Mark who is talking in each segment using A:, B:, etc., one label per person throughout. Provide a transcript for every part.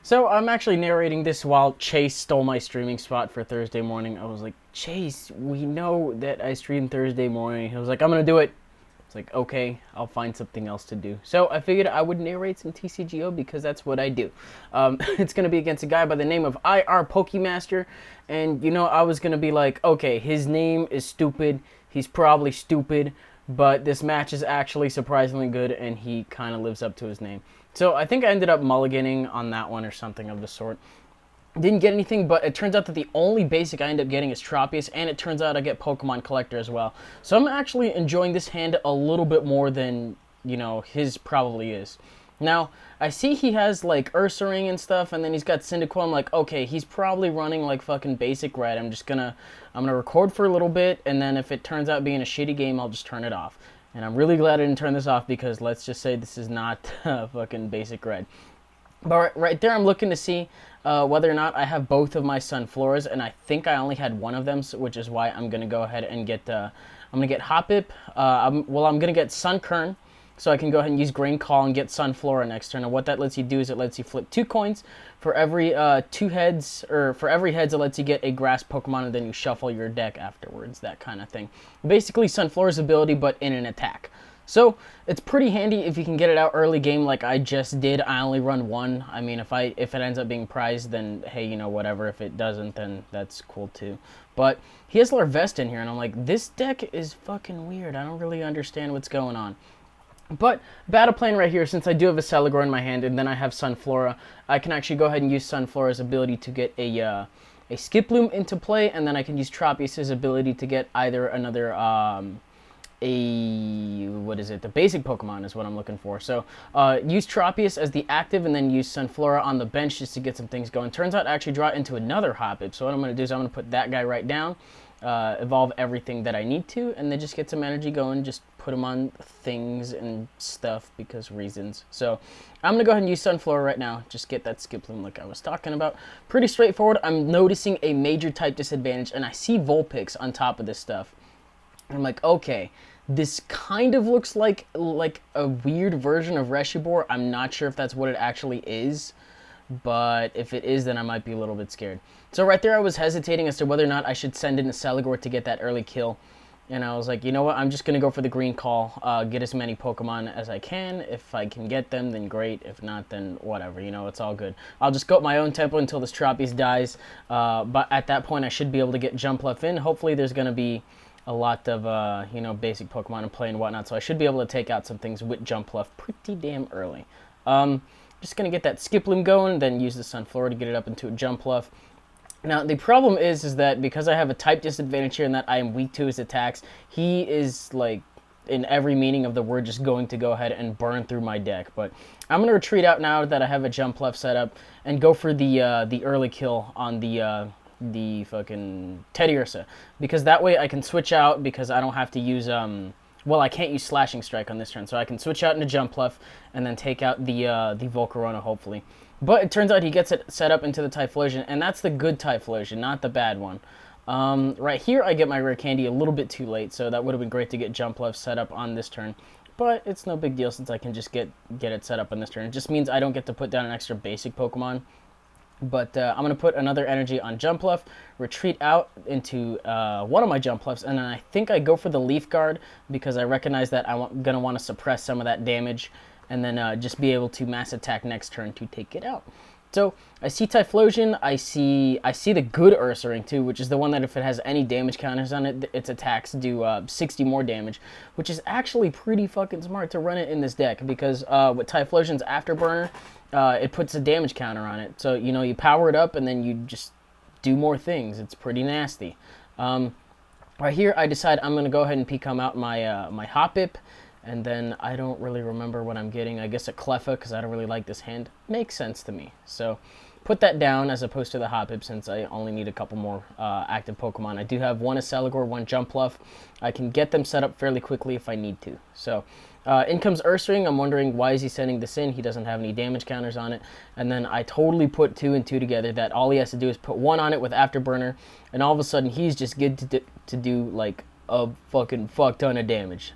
A: So I'm actually narrating this while Chase stole my streaming spot for Thursday morning. I was like, Chase, we know that I stream Thursday morning. He was like, I'm gonna do it. It's like, okay, I'll find something else to do. So I figured I would narrate some TCGO because that's what I do. It's gonna be against a guy by the name of IAREPOKEMASTER, and I was gonna be like, okay, his name is stupid. He's probably stupid, but this match is actually surprisingly good, and he kind of lives up to his name. So I think I ended up mulliganing on that one or something of the sort. Didn't get anything, but it turns out that the only basic I end up getting is Tropius, and it turns out I get Pokemon Collector as well. So I'm actually enjoying this hand a little bit more than, his probably is. Now, I see he has, like, Ursaring and stuff, and then he's got Cyndaquil. I'm like, okay, he's probably running, like, fucking basic red. I'm gonna record for a little bit, and then if it turns out being a shitty game, I'll just turn it off. And I'm really glad I didn't turn this off because let's just say this is not fucking basic red. But right there, I'm looking to see whether or not I have both of my Sunfloras, and I think I only had one of them, which is why I'm gonna go ahead and get. I'm gonna get Hoppip. I'm gonna get Sunkern, so I can go ahead and use Grain Call and get Sunflora next turn. And what that lets you do is it lets you flip 2 coins for every 2 heads, or for every heads it lets you get a grass Pokemon, and then you shuffle your deck afterwards, that kind of thing. Basically Sunflora's ability, but in an attack. So it's pretty handy if you can get it out early game like I just did. I only run 1. I mean, if it ends up being prized, then hey, whatever. If it doesn't, then that's cool too. But he has Larvest in here, and I'm like, this deck is fucking weird. I don't really understand what's going on. But battle plan right here, since I do have a Celigor in my hand and then I have Sunflora, I can actually go ahead and use Sunflora's ability to get a Skiploom into play, and then I can use Tropius' ability to get either another the basic Pokemon is what I'm looking for. So use Tropius as the active, and then use Sunflora on the bench just to get some things going. Turns out I actually draw into another Hoppip, so what I'm going to do is I'm going to put that guy right down, evolve everything that I need to, and then just get some energy going, just put them on things and stuff because reasons. So I'm going to go ahead and use Sunflora right now, just get that Skiploom like I was talking about. Pretty straightforward. I'm noticing a major type disadvantage, and I see Vulpix on top of this stuff. I'm like, okay, this kind of looks like a weird version of Reshibor. I'm not sure if that's what it actually is, but if it is, then I might be a little bit scared. So right there, I was hesitating as to whether or not I should send in a Celigor to get that early kill. And I was like, you know what, I'm just going to go for the green call, get as many Pokemon as I can. If I can get them, then great. If not, then whatever, it's all good. I'll just go at my own tempo until this Tropius dies. But at that point, I should be able to get Jumpluff in. Hopefully, there's going to be a lot of, basic Pokemon in play and whatnot, so I should be able to take out some things with Jumpluff pretty damn early. Just going to get that Skiploom going, then use the Sunflora to get it up into a Jumpluff. Now, the problem is that because I have a type disadvantage here and that I am weak to his attacks, he is, like, in every meaning of the word, just going to go ahead and burn through my deck. But I'm going to retreat out now that I have a Jumpluff set up and go for the early kill on the fucking Teddiursa, because that way I can switch out, because I don't have to use I can't use Slashing Strike on this turn, so I can switch out into Jumpluff and then take out the Volcarona, hopefully. But it turns out he gets it set up into the Typhlosion, and that's the good Typhlosion, not the bad one. Right here I get my Rare Candy a little bit too late, so that would have been great to get Jumpluff set up on this turn. But it's no big deal since I can just get it set up on this turn. It just means I don't get to put down an extra basic Pokemon. But I'm going to put another energy on Jumpluff, retreat out into one of my Jumpluffs, and then I think I go for the Leaf Guard because I recognize that I'm going to want to suppress some of that damage and then just be able to mass attack next turn to take it out. So I see Typhlosion, I see the good Ursaring too, which is the one that if it has any damage counters on it, its attacks do 60 more damage, which is actually pretty fucking smart to run it in this deck because with Typhlosion's Afterburner, it puts a damage counter on it. So, you power it up and then you just do more things. It's pretty nasty. Right here, I decide I'm going to go ahead and Pecome out my Hoppip. And then I don't really remember what I'm getting. I guess a Cleffa, because I don't really like this hand. Makes sense to me. So put that down as opposed to the Hoppip, since I only need a couple more active Pokemon. I do have one Celigor, one Jumpluff. I can get them set up fairly quickly if I need to. So in comes Ursaring. I'm wondering why is he sending this in. He doesn't have any damage counters on it. And then I totally put 2 and 2 together that all he has to do is put 1 on it with Afterburner. And all of a sudden he's just good to do like a fucking fuck ton of damage.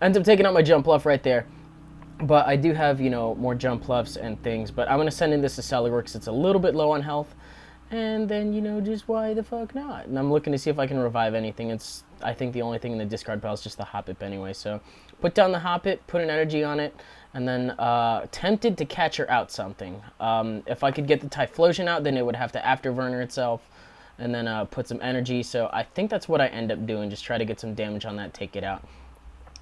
A: Ends up taking out my Jumpluff right there. But I do have, you know, more jump lefts and things. But I'm going to send in this to Celery because it's a little bit low on health. And then, you know, just why the fuck not? And I'm looking to see if I can revive anything. It's, I think the only thing in the discard pile is just the Hoppip anyway. So put down the Hoppip, put an energy on it, and then tempted to catch her out something. If I could get the Typhlosion out, then it would have to Afterburner itself and then put some energy. So I think that's what I end up doing. Just try to get some damage on that, take it out.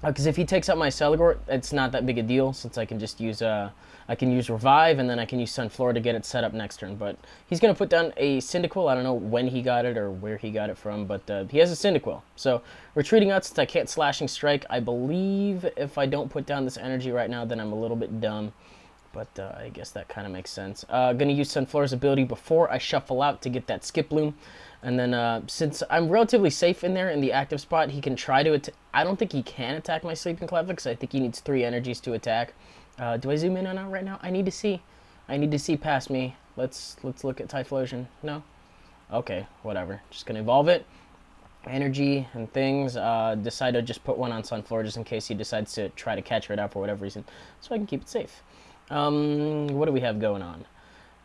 A: Because if he takes out my Celigort, it's not that big a deal since I can just use I can use Revive and then I can use Sunflora to get it set up next turn. But he's gonna put down a Cyndaquil. I don't know when he got it or where he got it from, but he has a Cyndaquil. So retreating out since I can't Slashing Strike. I believe if I don't put down this energy right now, then I'm a little bit dumb. But I guess that kind of makes sense. Gonna use Sunflora's ability before I shuffle out to get that Skiploom. And then since I'm relatively safe in there in the active spot, he can try to I don't think he can attack my Sleeping Clefairy because I think he needs 3 energies to attack. Do I zoom in on it right now? I need to see. I need to see past me. Let's look at Typhlosion. No? Okay, whatever. Just gonna evolve it. Energy and things. Decide to just put one on Sunflora just in case he decides to try to catch it out for whatever reason. So I can keep it safe. What do we have going on?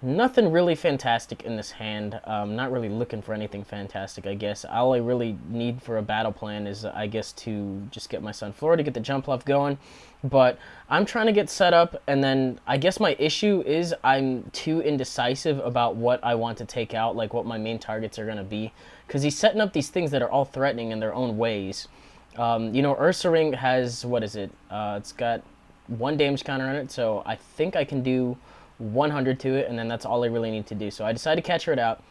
A: Nothing really fantastic in this hand. Not really looking for anything fantastic, I guess. All I really need for a battle plan is, I guess, to just get my Sunflora to get the jump left going. But I'm trying to get set up, and then I guess my issue is I'm too indecisive about what I want to take out, like what my main targets are going to be. Because he's setting up these things that are all threatening in their own ways. You know, Ursaring has, what is it? It's got 1 damage counter on it, so I think I can do 100 to it, and then that's all I really need to do. So I decided to catch her out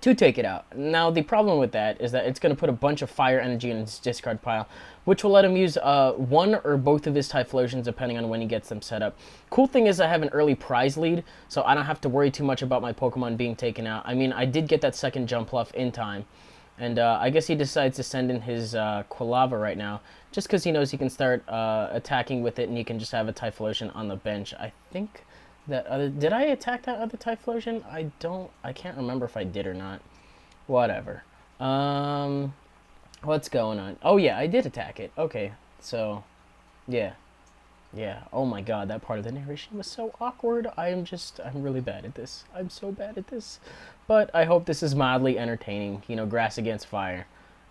A: to take it out. Now, the problem with that is that it's going to put a bunch of fire energy in his discard pile, which will let him use one or both of his Typhlosions, depending on when he gets them set up. Cool thing is I have an early prize lead, so I don't have to worry too much about my Pokemon being taken out. I mean, I did get that second jump left in time, and I guess he decides to send in his Quilava right now, just because he knows he can start attacking with it, and he can just have a Typhlosion on the bench. I think that other... Did I attack that other Typhlosion? I can't remember if I did or not. Whatever. What's going on? Oh, yeah, I did attack it. Okay, so, yeah. Yeah, oh my god, that part of the narration was so awkward. I'm really bad at this. I'm so bad at this. But I hope this is mildly entertaining. You know, grass against fire.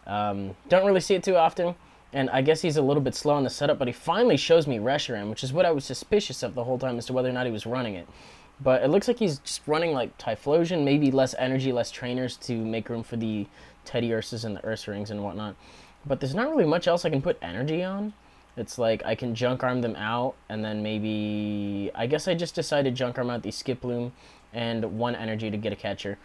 A: Don't really see it too often. And I guess he's a little bit slow on the setup, but he finally shows me Reshiram, which is what I was suspicious of the whole time as to whether or not he was running it. But it looks like he's just running like Typhlosion, maybe less energy, less trainers to make room for the Teddy Ursas and the Ursa-rings and whatnot. But there's not really much else I can put energy on. It's like I can Junk Arm them out, and then maybe... I guess I just decided Junk Arm out the Skiploom and 1 energy to get a catcher.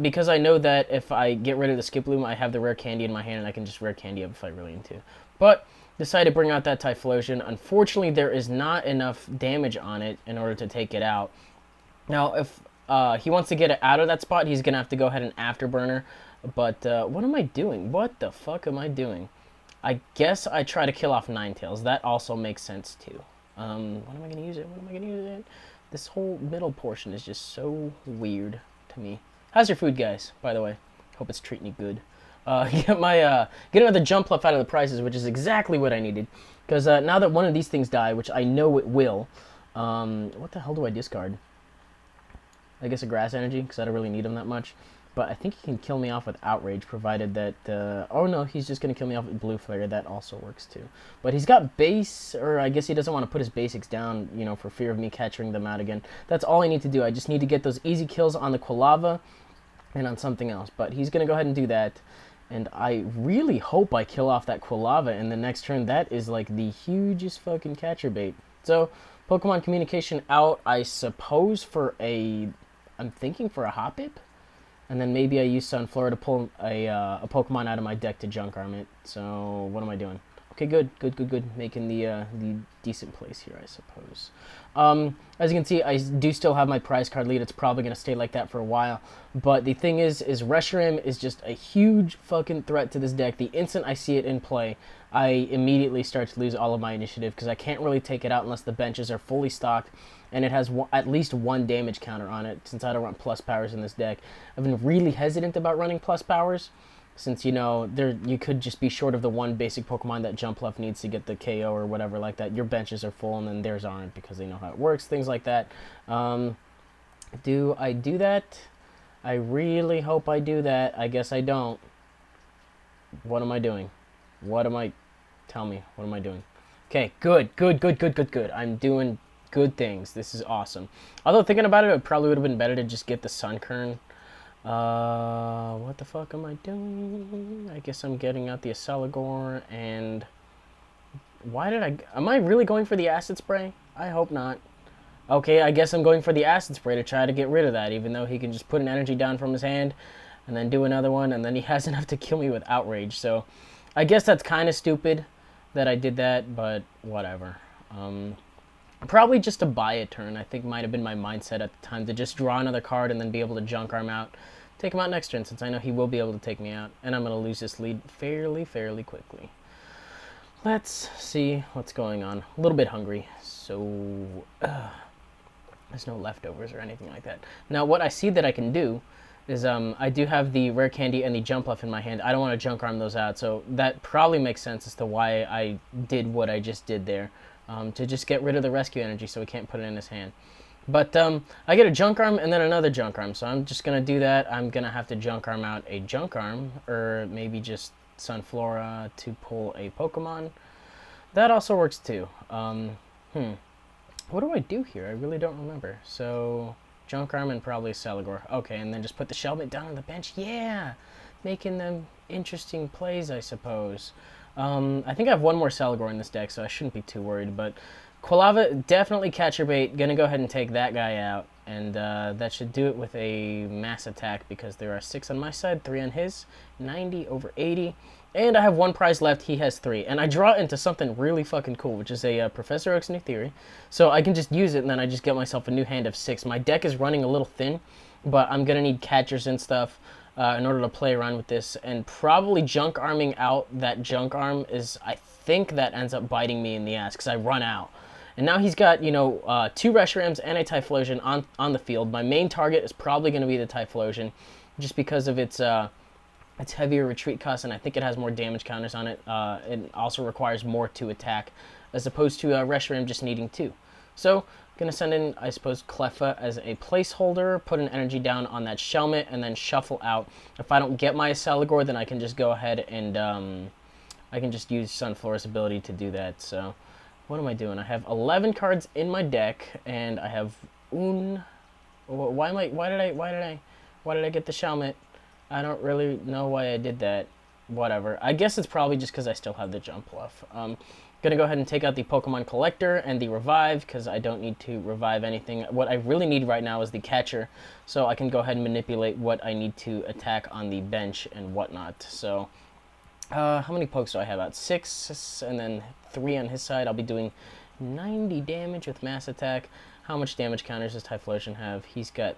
A: Because I know that if I get rid of the Skiploom, I have the Rare Candy in my hand, and I can just Rare Candy up if I really need to. But decided to bring out that Typhlosion. Unfortunately, there is not enough damage on it in order to take it out. Now, if he wants to get it out of that spot, he's going to have to go ahead and Afterburner. But what am I doing? What the fuck am I doing? I guess I try to kill off Ninetales. That also makes sense, too. What am I going to use it? What am I going to use it? This whole middle portion is just so weird to me. How's your food, guys, by the way? Hope it's treating you good. Get another jump left out of the prizes, which is exactly what I needed. Because now that one of these things die, which I know it will, what the hell do I discard? I guess a grass energy, because I don't really need them that much. But I think he can kill me off with Outrage, provided that... oh, no, he's just going to kill me off with Blue Flare. That also works, too. But he's got base, or I guess he doesn't want to put his basics down, you know, for fear of me catching them out again. That's all I need to do. I just need to get those easy kills on the Quilava and on something else. But he's going to go ahead and do that. And I really hope I kill off that Quilava in the next turn. That is, like, the hugest fucking catcher bait. So, Pokemon Communication out, I suppose, for a... I'm thinking for a Hoppip? And then maybe I use Sunflora to pull a Pokemon out of my deck to Junk Arm it. So, what am I doing? Okay, good. Making the decent place here, I suppose. As you can see, I do still have my prize card lead. It's probably going to stay like that for a while. But the thing is Reshiram is just a huge fucking threat to this deck. The instant I see it in play, I immediately start to lose all of my initiative because I can't really take it out unless the benches are fully stocked. And it has at least 1 damage counter on it since I don't run plus powers in this deck. I've been really hesitant about running plus powers since, you know, you could just be short of the one basic Pokemon that Jumpluff needs to get the KO or whatever like that. Your benches are full and then theirs aren't because they know how it works, things like that. Do I do that? I really hope I do that. I guess I don't. What am I doing? Tell me, what am I doing? Okay, good. I'm doing good things. This is awesome. Although thinking about it probably would have been better to just get the Sunkern. What the fuck am I doing? I guess I'm getting out the Accelgor, and am I really going for the Acid Spray? I hope not. Okay, I guess I'm going for the Acid Spray to try to get rid of that, even though he can just put an energy down from his hand and then do another one, and then he has enough to kill me with Outrage. So I guess that's kind of stupid that I did that, but whatever. Probably just to buy a turn, I think might have been my mindset at the time, to just draw another card and then be able to Junk Arm out. Take him out next turn, since I know he will be able to take me out, and I'm going to lose this lead fairly quickly. Let's see what's going on. A little bit hungry, so there's no leftovers or anything like that. Now, what I see that I can do is I do have the Rare Candy and the Jumpluff in my hand. I don't want to Junk Arm those out, so that probably makes sense as to why I did what I just did there, to just get rid of the Rescue Energy so he can't put it in his hand. But I get a Junk Arm and then another Junk Arm, so I'm just going to do that. I'm going to have to Junk Arm out a Junk Arm, or maybe just Sunflora to pull a Pokemon. That also works too. What do I do here? I really don't remember. So, Junk Arm and probably Accelgor. Okay, and then just put the Shelmet down on the bench. Yeah! Making them interesting plays, I suppose. I think I have one more Accelgor in this deck, so I shouldn't be too worried, but Quilava, definitely catcher bait. Gonna go ahead and take that guy out, and that should do it with a mass attack because there are 6 on my side, 3 on his, 90 over 80. And I have 1 prize left, he has 3. And I draw into something really fucking cool, which is a Professor Oak's New Theory. So I can just use it, and then I just get myself a new hand of 6. My deck is running a little thin, but I'm going to need catchers and stuff in order to play around with this. And probably Junk Arming out that Junk Arm is, I think that ends up biting me in the ass, because I run out. And now he's got, you know, 2 Reshiram's and a Typhlosion on the field. My main target is probably going to be the Typhlosion, just because of its heavier retreat cost, and I think it has more damage counters on it. It also requires more to attack, as opposed to Reshiram just needing 2. So, I'm going to send in, I suppose, Cleffa as a placeholder, put an energy down on that Shelmet, and then shuffle out. If I don't get my Accelgor, then I can just go ahead and I can just use Sunflora's ability to do that. So, what am I doing? I have 11 cards in my deck, and I have why did I get the Shelmet? I don't really know why I did that. Whatever. I guess it's probably just because I still have the Jumpluff. Gonna go ahead and take out the Pokemon Collector and the Revive, because I don't need to revive anything. What I really need right now is the Catcher, so I can go ahead and manipulate what I need to attack on the bench and whatnot. So, how many pokes do I have out? 6, and then 3 on his side. I'll be doing 90 damage with Mass Attack. How much damage counters does Typhlosion have? He's got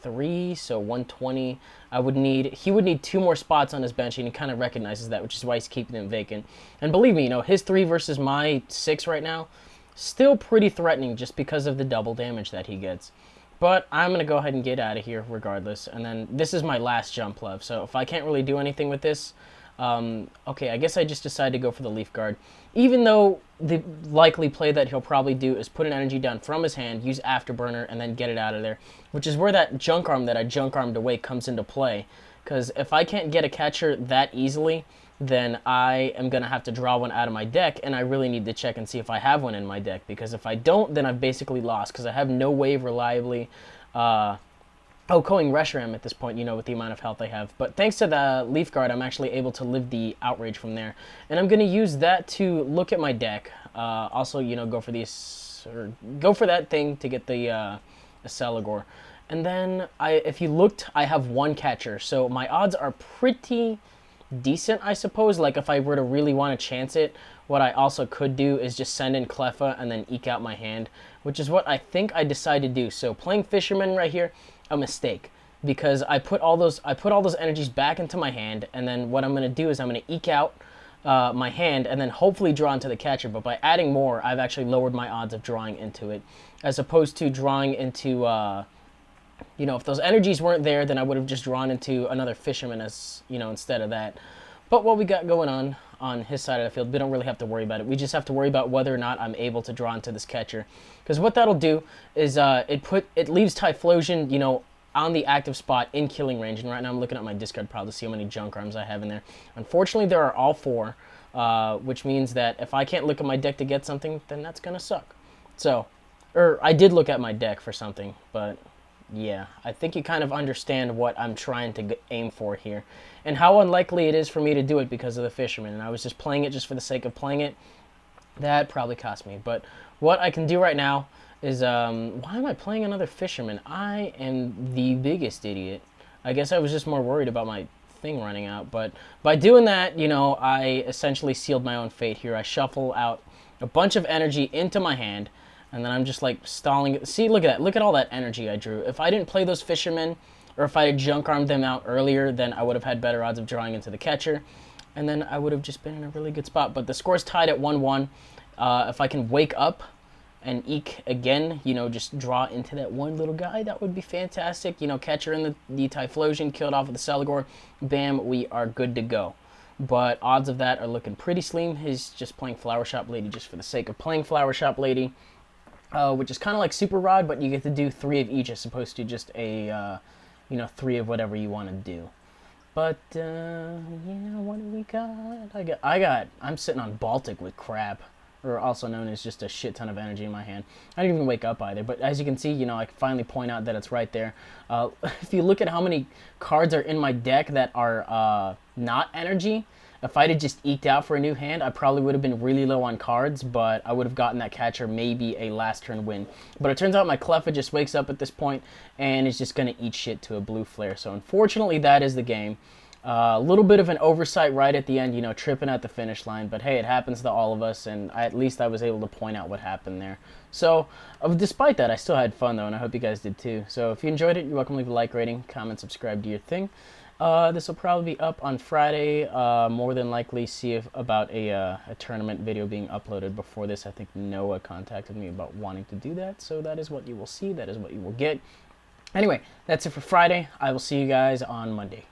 A: 3, so 120. He would need 2 more spots on his bench, and he kind of recognizes that, which is why he's keeping them vacant. And believe me, you know, his 3 versus my 6 right now, still pretty threatening just because of the double damage that he gets. But I'm going to go ahead and get out of here regardless. And then this is my last Jumpluff, so if I can't really do anything with this, okay, I guess I just decided to go for the Leaf Guard. Even though the likely play that he'll probably do is put an energy down from his hand, use Afterburner, and then get it out of there. Which is where that Junk Arm that I Junk Armed away comes into play. Because if I can't get a catcher that easily, then I am going to have to draw one out of my deck, and I really need to check and see if I have one in my deck. Because if I don't, then I've basically lost, because I have no way of reliably Okoing Reshiram at this point, you know, with the amount of health I have. But thanks to the Leaf Guard, I'm actually able to live the Outrage from there. And I'm going to use that to look at my deck. Also, you know, go for that thing to get the Accelgor. And then, if you looked, I have 1 catcher. So my odds are pretty decent, I suppose. Like, if I were to really want to chance it, what I also could do is just send in Cleffa and then eke out my hand, which is what I think I decided to do. So playing Fisherman right here, a mistake, because I put all those energies back into my hand, and then what I'm going to do is I'm going to eke out my hand and then hopefully draw into the catcher. But by adding more, I've actually lowered my odds of drawing into it, as opposed to drawing into You know, if those energies weren't there, then I would have just drawn into another fisherman as, you know, instead of that. But what we got going on his side of the field, we don't really have to worry about it. We just have to worry about whether or not I'm able to draw into this catcher. Because what that'll do is it leaves Typhlosion, you know, on the active spot in killing range. And right now I'm looking at my discard pile to see how many junk arms I have in there. Unfortunately, there are all 4, which means that if I can't look at my deck to get something, then that's going to suck. So, or I did look at my deck for something, but yeah, I think you kind of understand what I'm trying to aim for here. And how unlikely it is for me to do it because of the fisherman. And I was just playing it just for the sake of playing it. That probably cost me. But what I can do right now is, why am I playing another fisherman? I am the biggest idiot. I guess I was just more worried about my thing running out. But by doing that, you know, I essentially sealed my own fate here. I shuffle out a bunch of energy into my hand. And then I'm just like stalling. See, look at that. Look at all that energy I drew. If I didn't play those fishermen, or if I had junk armed them out earlier, then I would have had better odds of drawing into the catcher. And then I would have just been in a really good spot. But the score's tied at 1-1. If I can wake up and eke again, you know, just draw into that one little guy, that would be fantastic. You know, catcher in the Typhlosion, killed off with the Celigor. Bam, we are good to go. But odds of that are looking pretty slim. He's just playing Flower Shop Lady just for the sake of playing Flower Shop Lady. Which is kind of like Super Rod, but you get to do 3 of each as opposed to just a, you know, 3 of whatever you want to do. But, you know, what do we got? I'm sitting on Baltic with crap, or also known as just a shit ton of energy in my hand. I didn't even wake up either, but as you can see, you know, I can finally point out that it's right there. If you look at how many cards are in my deck that are not energy, if I'd have just eked out for a new hand, I probably would have been really low on cards, but I would have gotten that catcher maybe a last turn win. But it turns out my Cleffa just wakes up at this point and is just going to eat shit to a blue flare. So unfortunately, that is the game. A little bit of an oversight right at the end, you know, tripping at the finish line. But hey, it happens to all of us, and at least I was able to point out what happened there. So despite that, I still had fun, though, and I hope you guys did too. So if you enjoyed it, you're welcome to leave a like rating, comment, subscribe, do your thing. This will probably be up on Friday. More than likely see about a tournament video being uploaded before this. I think Noah contacted me about wanting to do that, so that is what you will see. That is what you will get. Anyway, that's it for Friday. I will see you guys on Monday.